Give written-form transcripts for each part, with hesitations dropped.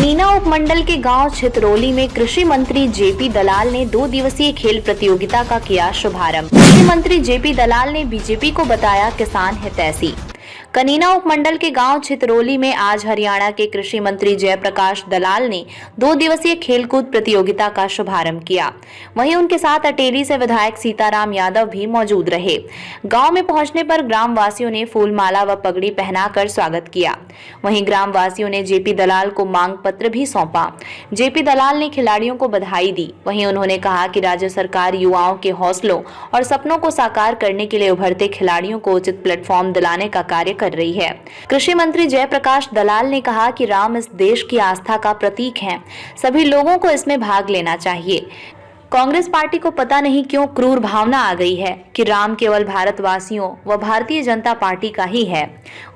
कनीना उपमंडल के गांव छितरौली में कृषि मंत्री जेपी दलाल ने 2 दिवसीय खेल प्रतियोगिता का किया शुभारंभ। कृषि मंत्री जेपी दलाल ने बीजेपी को बताया किसान हितैषी। कनीना उपमंडल के गांव छितरौली में आज हरियाणा के कृषि मंत्री जयप्रकाश दलाल ने 2 दिवसीय खेलकूद प्रतियोगिता का शुभारंभ किया। वहीं उनके साथ अटेली से विधायक सीताराम यादव भी मौजूद रहे। गांव में पहुंचने पर ग्रामवासियों ने फूलमाला व पगड़ी पहनाकर स्वागत किया। वहीं ग्रामवासियों ने जेपी दलाल को मांग पत्र भी सौंपा। जेपी दलाल ने खिलाड़ियों को बधाई दी। वहीं उन्होंने कहा कि राज्य सरकार युवाओं के हौसलों और सपनों को साकार करने के लिए उभरते खिलाड़ियों को उचित प्लेटफॉर्म दिलाने का कार्य कर रही है। कृषि मंत्री जयप्रकाश दलाल ने कहा कि राम इस देश की आस्था का प्रतीक हैं। सभी लोगों को इसमें भाग लेना चाहिए। कांग्रेस पार्टी को पता नहीं क्यों क्रूर भावना आ गई है कि राम केवल भारतवासियों व भारतीय जनता पार्टी का ही है।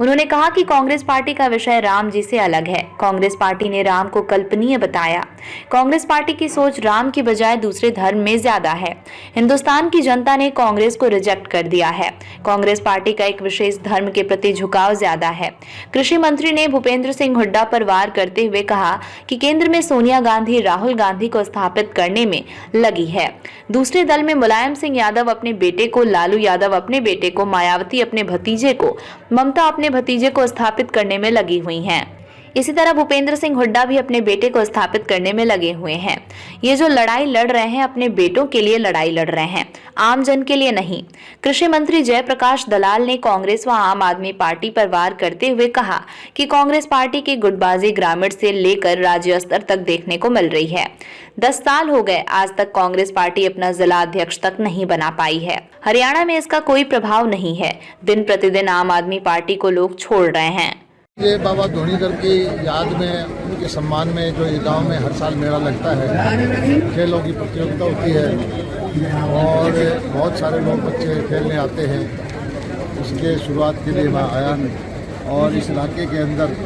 उन्होंने कहा कि कांग्रेस पार्टी का विषय राम जी से अलग है। कांग्रेस पार्टी ने राम को कल्पनीय बताया। कांग्रेस पार्टी की सोच राम की बजाय दूसरे धर्म में ज्यादा है। हिंदुस्तान की जनता ने कांग्रेस को रिजेक्ट कर दिया है। कांग्रेस पार्टी का एक विशेष धर्म के प्रति झुकाव ज्यादा है। कृषि मंत्री ने भूपेंद्र सिंह हुड्डा पर वार करते हुए कहा कि केंद्र में सोनिया गांधी राहुल गांधी को स्थापित करने में लगी है। दूसरे दल में मुलायम सिंह यादव अपने बेटे को, लालू यादव अपने बेटे को, मायावती अपने भतीजे को, ममता अपने भतीजे को स्थापित करने में लगी हुई हैं। इसी तरह भूपेंद्र सिंह हुड्डा भी अपने बेटे को स्थापित करने में लगे हुए हैं। ये जो लड़ाई लड़ रहे हैं अपने बेटों के लिए लड़ाई लड़ रहे हैं, आम जन के लिए नहीं। कृषि मंत्री जयप्रकाश दलाल ने कांग्रेस व आम आदमी पार्टी पर वार करते हुए कहा कि कांग्रेस पार्टी की गुटबाजी ग्रामीण से लेकर राज्य स्तर तक देखने को मिल रही है। 10 साल हो गए, आज तक कांग्रेस पार्टी अपना जिला अध्यक्ष तक नहीं बना पाई है। हरियाणा में इसका कोई प्रभाव नहीं है। दिन प्रतिदिन आम आदमी पार्टी को लोग छोड़ रहे हैं। ये बाबा धोनीधर की याद में, उनके सम्मान में जो ये गांव में हर साल मेला लगता है, खेलों की प्रतियोगिता होती है और बहुत सारे लोग बच्चे खेलने आते हैं। इसके शुरुआत के लिए मैं आया और इस इलाके के अंदर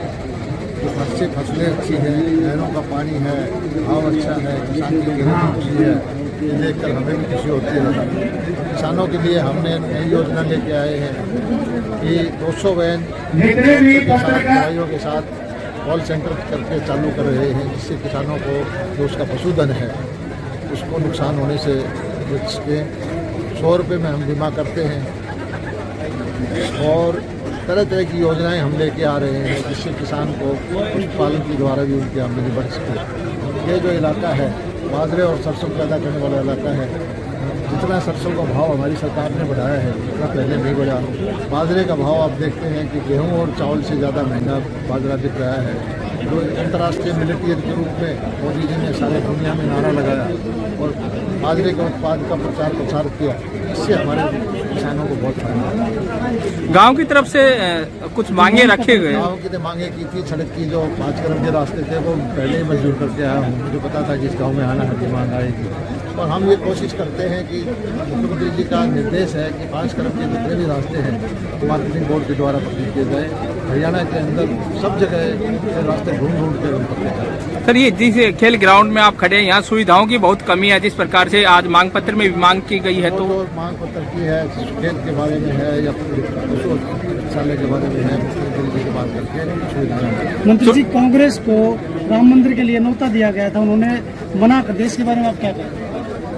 जो अच्छी फसलें अच्छी हैं, नहरों का पानी है, भाव अच्छा है, किसान की कीमत अच्छी है, ये देखकर हमें भी खुशी होती है। किसानों के लिए हमने नई योजना लेके आए हैं कि 200 वैन के साथ दवाइयों के साथ कॉल सेंटर करके चालू कर रहे हैं, जिससे किसानों को जो उसका पशुधन है उसको नुकसान होने से बच के 100 रुपये में हम बीमा करते हैं और तरह तरह की योजनाएं हम लेके आ रहे हैं, जिससे किसान को पशुपालन के द्वारा भी उनकी आमदनी बढ़ सके। ये जो इलाका है बाजरे और सरसों पैदा करने वाला इलाका है। जितना सरसों का भाव हमारी सरकार ने बढ़ाया है उतना पहले नहीं बढ़ा। बाजरे का भाव आप देखते हैं कि गेहूं और चावल से ज़्यादा महंगा बाजरा दिख रहा है। जो अंतर्राष्ट्रीय मिलेट ईयर के रूप में मोदी जी ने सारे दुनिया में नारा लगाया और बाजरे के उत्पाद का प्रचार प्रसार किया, इससे हमारे किसानों को बहुत फायदा है। गांव की तरफ से कुछ मांगे रखे गए। गाँव की मांगे की थी, सड़क की जो 5 कदम के रास्ते थे वो पहले ही मंजूर करके आया हूँ। मुझे पता था कि इस गाँव में आना है, मांग आएगी और हम ये कोशिश करते हैं कि मुख्यमंत्री जी का निर्देश है कि 5 कदम के जितने भी रास्ते हैं मार्केटिंग बोर्ड के द्वारा पब्लिक किए जाए। हरियाणा के अंदर सब जगह रास्ते ढूंढ कर उन पकड़े जाए। सर, ये जिस खेल ग्राउंड में आप खड़े हैं, यहाँ सुविधाओं की बहुत कमी है। जिस प्रकार से आज मांग पत्र में भी मांग की गई है, तो मांग पत्र की है, खेल के बारे में है या पशु चिकित्सालय के बारे में है, मुख्यमंत्री जी से बात करके सुविधाएं। मंत्री जी, कांग्रेस को राम मंदिर के लिए न्योता दिया गया था, उन्होंने मना कर दिया, इसके बारे में आप क्या कहें?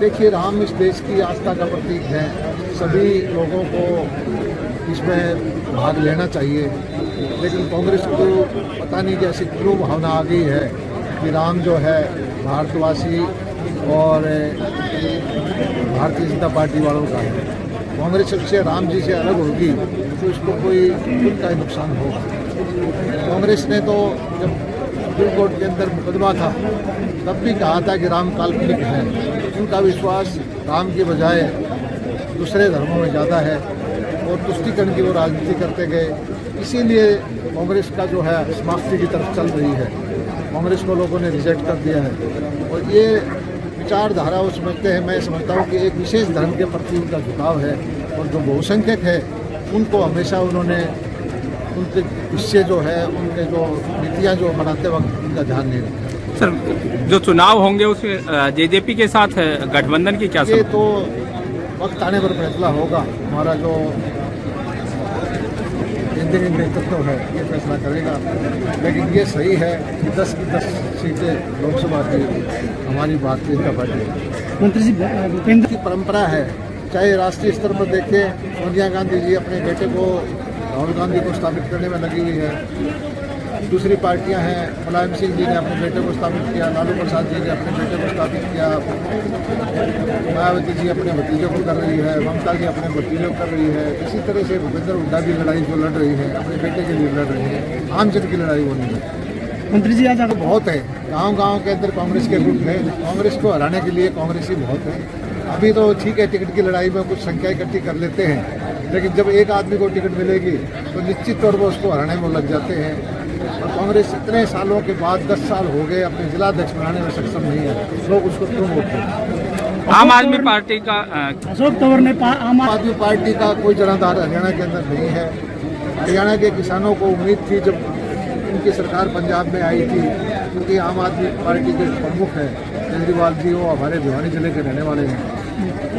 देखिए, राम इस देश की आस्था का प्रतीक है। सभी लोगों को इसमें भाग लेना चाहिए, लेकिन कांग्रेस को पता नहीं कैसी क्यों भावना आ गई है कि राम जो है भारतवासी और भारतीय जनता पार्टी वालों का है। कांग्रेस सबसे राम जी से अलग होगी तो इसको कोई उनका नुकसान होगा। कांग्रेस ने तो जब सुप्रीम कोर्ट के अंदर मुकदमा था तब भी कहा था कि राम काल्पनिक है। उनका विश्वास राम की बजाय दूसरे धर्मों में ज़्यादा है और तुष्टीकरण की वो राजनीति करते गए। इसीलिए कांग्रेस का जो है समाप्ति की तरफ चल रही है। कांग्रेस को लोगों ने रिजेक्ट कर दिया है और ये विचारधारा वो समझते हैं। मैं समझता हूँ कि एक विशेष धर्म के प्रति उनका झुकाव है और जो बहुसंख्यक है उनको हमेशा उन्होंने उनके हिस्से जो है, उनके जो नीतियाँ जो बनाते वक्त उनका ध्यान नहीं रखा। सर, जो चुनाव होंगे उसमें जेजेपी के साथ गठबंधन की क्या ये तो वक्त आने पर फैसला होगा। हमारा जो केंद्रीय नेतृत्व है ये फैसला करेगा। लेकिन ये सही है कि 10 की 10 सीटें लोकसभा की हमारी भारतीय जनता पार्टी मंत्री जी भूपेंद्र की परंपरा है। चाहे राष्ट्रीय स्तर पर देखें, सोनिया गांधी जी अपने बेटे को राहुल गांधी को स्थापित करने में लगी हुई है। दूसरी पार्टियां हैं, मुलायम सिंह जी ने अपने बेटे को स्थापित किया, लालू प्रसाद जी ने अपने बेटे को स्थापित किया, मायावती जी अपने भतीजों को कर रही है, ममता जी अपने भतीजों को कर रही है। इसी तरह से भूपेंद्र हुड्डा भी लड़ाई जो लड़ रही है अपने बेटे के लिए लड़ रही है। आम जन की लड़ाई वो नहीं है। मंत्री जी आज आप बहुत है, गांव-गांव के अंदर कांग्रेस के गुट है। कांग्रेस को हराने के लिए कांग्रेसी बहुत है। अभी तो ठीक है, टिकट की लड़ाई में कुछ संख्या इकट्ठी कर लेते हैं, लेकिन जब एक आदमी को टिकट मिलेगी तो निश्चित तौर पर उसको हराने में लग जाते हैं। और कांग्रेस इतने सालों के बाद 10 साल हो गए अपने जिला अध्यक्ष बनाने में सक्षम नहीं है। लोग उसको क्यों वोट दें? आम आदमी पार्टी का अशोक तंवर ने आम आम आदमी पार्टी का कोई जनाधार हरियाणा के अंदर नहीं है। हरियाणा के किसानों को उम्मीद थी जब उनकी सरकार पंजाब में आई थी, क्योंकि आम आदमी पार्टी के प्रमुख हैं केजरीवाल जी, वो हमारे भिवानी जिले के रहने वाले हैं।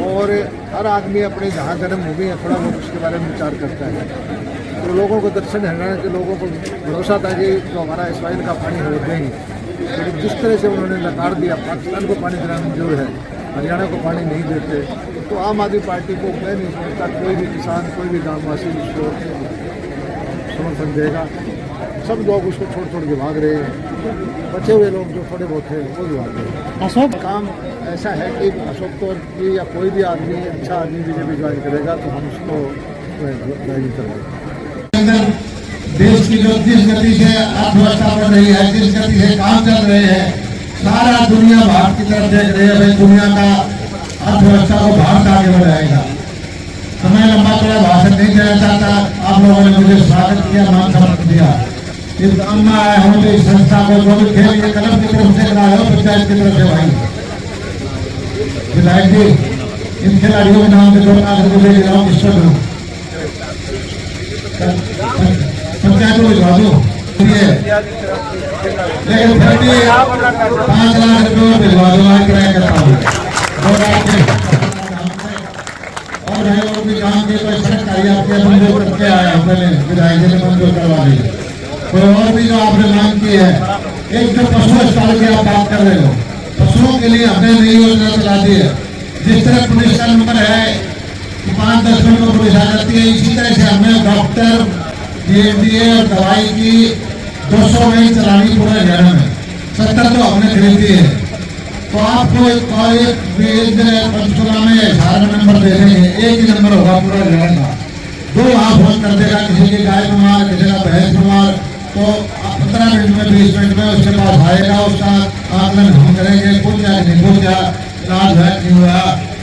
और हर आदमी अपने जहाँ जन्मभूमि है थोड़ा बहुत उसके बारे में विचार करता है। तो लोगों को दक्षिण हरियाणा के लोगों को भरोसा था कि जो हमारा इसराइल का पानी हो देंगे, लेकिन जिस तरह से उन्होंने नकार दिया, पाकिस्तान को पानी देना मंजूर है, हरियाणा को पानी नहीं देते, तो आम आदमी पार्टी को मैं नहीं समझता कोई भी किसान, कोई भी गाँववासी उसको समर्थन देगा। सब लोग उसको छोड़ छोड़ के भाग रहे हैं। बचे हुए लोग जो थोड़े बहुत हैं वो भी भाग रहे हैं। अशोक काम ऐसा है कि अशोक तौर की या कोई भी आदमी अच्छा आदमी बीजेपी ज्वाइन करेगा तो हम उसको ज्वाइन करेंगे। देश की जो जिस गति से अर्थव्यवस्था बढ़ रही है, जिस गति से काम चल रहे हैं, सारा दुनिया भारत की तरफ देख रही है। भाई दुनिया का अर्थव्यवस्था को भारत आगे बढ़ाएगा। समय लंबा थोड़ा भाषण नहीं देना चाहता। आप लोगों ने मुझे स्वागत किया, मान सम्मान दिया। इस काम में आए हम इस संस्था को जो भी खेल के कलम की तरफ से कराए हो, पंचायत की तरफ से भाई विधायक जी, इन खिलाड़ियों के नाम से 2 लाख रुपये ले जाओ, किसको दो पंचायत को भिजवा दो। लेकिन फिर भी 5 लाख रुपये भिजवा दो, मैं किराया करता हूँ 2 लाख। और लोग भी काम के कोई सड़क कार्य आपके मंजूर करके आए हैं, पहले विधायक जी ने मंजूर करवा दी। कोई और भी जो आपने मांग की है, एक जो पशु अस्पताल की आप बात कर रहे हो, पशुओं के लिए हमने नई योजना चला दी है। जिस तरह पुलिस का नंबर है कि 5-10 मिनट में पुलिस आ जाती है, इसी तरह से हमने डॉक्टर, DMDA और दवाई की 200 वैन चलानी पूरे हरियाणा में। 70 तो हमने खरीदी है। तो आपको पंचकुला में 18 नंबर दे देंगे, एक ही नंबर होगा पूरा हरियाणा का। 2 वहाँ फोन कर देगा, किसी की गाय बीमार, किसी का भैंस बीमार, तो 15 मिनट में 20 मिनट में उसके पास आएगा। उसका आकलन हम करेंगे, कुछ या नहीं कुछ या इलाज है नहीं हुआ,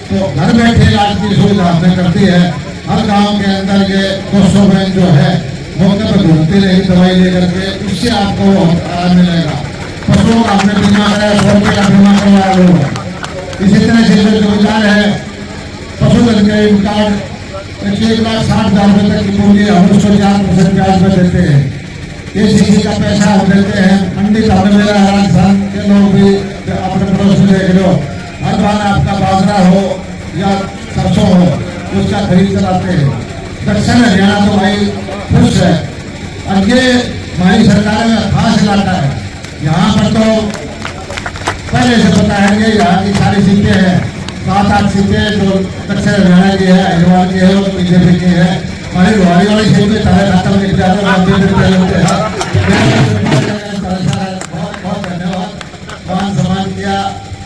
तो घर बैठे इलाज की सुविधा हमने कर दी है। हर गांव के अंदर ये 200 वैन जो है मौके पर घूमती रहेगी दवाई लेकर के, उससे आपको आराम मिलेगा। पशुओं का हमने बीमा कराया, 100 रुपये का बीमा करवाया लोग। इसी तरह से जो विचार है पशुधन के कार्ड 1,60,000 रुपये तक की पूंजी हम उसको 4% ब्याज में देते हैं। ये किसी का पैसा हम देते हैं। मंडी हमें मेरा राजस्थान के लोग भी अपने पड़ोस में देख लो, हर बार आपका बाजरा हो या सरसों हो उसका खरीद कराते हैं। दक्षिण हरियाणा तो भाई खुश है। और ये हमारी सरकार में खास इलाका है। यहाँ पर तो पहले से पता है कि यहाँ की सारी सीटें हैं, 7-8 सीटें जो दक्षिण हरियाणा की है, अग्रवाल की है और बीजेपी की है। हमारी बुहारी वाली सीट में सारे खत्म निकल जाते हैं। बहुत बहुत धन्यवाद, मान सम्मान किया।